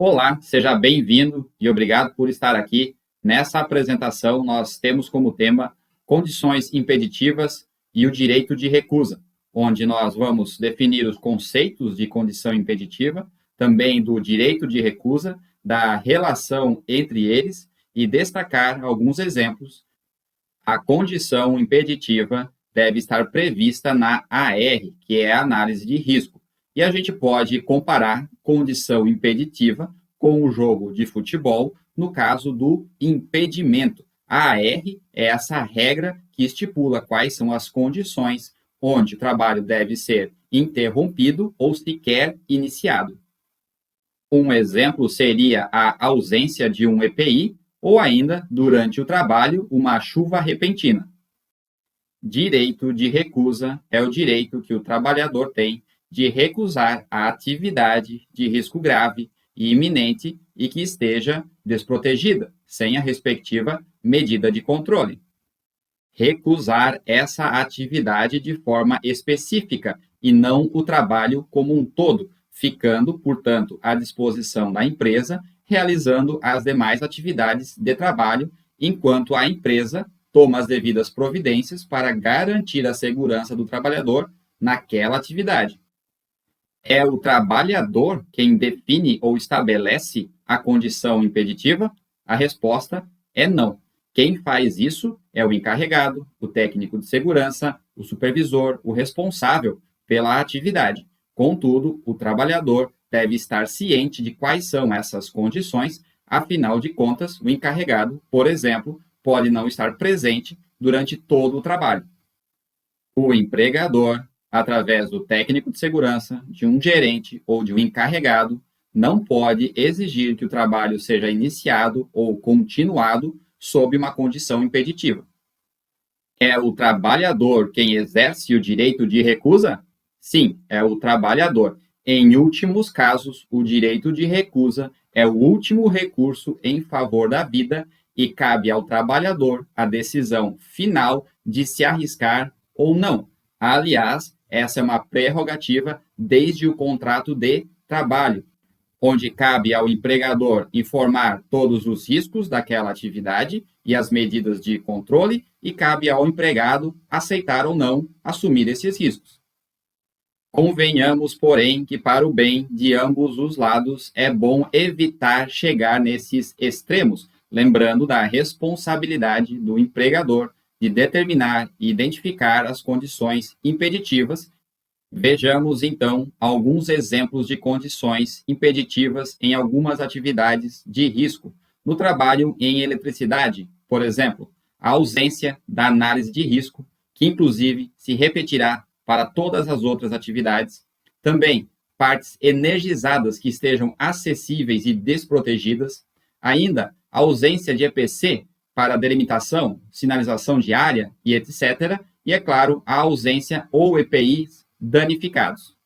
Olá, seja bem-vindo e obrigado por estar aqui. Nessa apresentação, nós temos como tema condições impeditivas e o direito de recusa, onde nós vamos definir os conceitos de condição impeditiva, também do direito de recusa, da relação entre eles e destacar alguns exemplos. A condição impeditiva deve estar prevista na AR, que é a análise de risco. E a gente pode comparar condição impeditiva com o jogo de futebol, no caso do impedimento. A AR é essa regra que estipula quais são as condições onde o trabalho deve ser interrompido ou sequer iniciado. Um exemplo seria a ausência de um EPI ou ainda, durante o trabalho, uma chuva repentina. Direito de recusa é o direito que o trabalhador tem de recusar a atividade de risco grave e iminente e que esteja desprotegida, sem a respectiva medida de controle. Recusar essa atividade de forma específica e não o trabalho como um todo, ficando, portanto, à disposição da empresa, realizando as demais atividades de trabalho, enquanto a empresa toma as devidas providências para garantir a segurança do trabalhador naquela atividade. É o trabalhador quem define ou estabelece a condição impeditiva? A resposta é não. Quem faz isso é o encarregado, o técnico de segurança, o supervisor, o responsável pela atividade. Contudo, o trabalhador deve estar ciente de quais são essas condições, afinal de contas, o encarregado, por exemplo, pode não estar presente durante todo o trabalho. O empregador, através do técnico de segurança, de um gerente ou de um encarregado, não pode exigir que o trabalho seja iniciado ou continuado sob uma condição impeditiva. É o trabalhador quem exerce o direito de recusa? Sim, é o trabalhador. Em últimos casos, o direito de recusa é o último recurso em favor da vida e cabe ao trabalhador a decisão final de se arriscar ou não. Aliás, essa é uma prerrogativa desde o contrato de trabalho, onde cabe ao empregador informar todos os riscos daquela atividade e as medidas de controle, e cabe ao empregado aceitar ou não assumir esses riscos. Convenhamos, porém, que para o bem de ambos os lados é bom evitar chegar nesses extremos, lembrando da responsabilidade do empregador de determinar e identificar as condições impeditivas. Vejamos, então, alguns exemplos de condições impeditivas em algumas atividades de risco. No trabalho em eletricidade, por exemplo, a ausência da análise de risco, que inclusive se repetirá para todas as outras atividades. Também, partes energizadas que estejam acessíveis e desprotegidas. Ainda, a ausência de EPC para delimitação, sinalização de área e etc. E, é claro, a ausência ou EPIs danificados.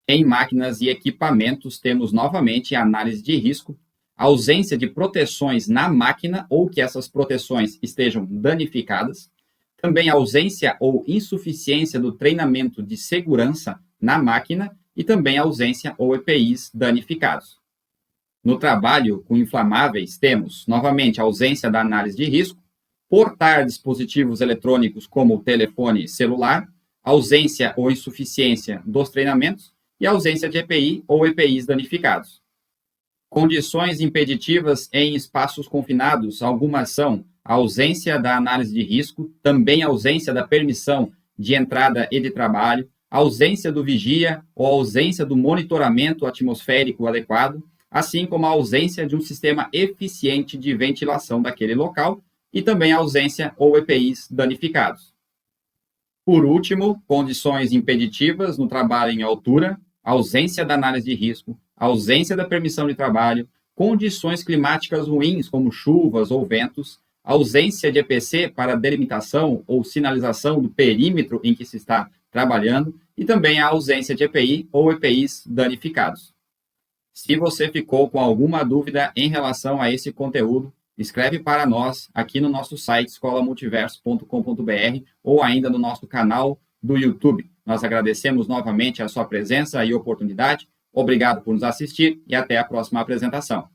Em máquinas e equipamentos, temos novamente a análise de risco, a ausência de proteções na máquina ou que essas proteções estejam danificadas, também a ausência ou insuficiência do treinamento de segurança na máquina e também a ausência ou EPIs danificados. No trabalho com inflamáveis, temos, novamente, a ausência da análise de risco, portar dispositivos eletrônicos como o telefone celular, ausência ou insuficiência dos treinamentos e ausência de EPI ou EPIs danificados. Condições impeditivas em espaços confinados, algumas são a ausência da análise de risco, também a ausência da permissão de entrada e de trabalho, a ausência do vigia ou ausência do monitoramento atmosférico adequado, assim como a ausência de um sistema eficiente de ventilação daquele local e também a ausência ou EPIs danificados. Por último, condições impeditivas no trabalho em altura, ausência da análise de risco, ausência da permissão de trabalho, condições climáticas ruins, como chuvas ou ventos, ausência de EPC para delimitação ou sinalização do perímetro em que se está trabalhando e também a ausência de EPI ou EPIs danificados. Se você ficou com alguma dúvida em relação a esse conteúdo, escreve para nós aqui no nosso site escolamultiverso.com.br ou ainda no nosso canal do YouTube. Nós agradecemos novamente a sua presença e oportunidade. Obrigado por nos assistir e até a próxima apresentação.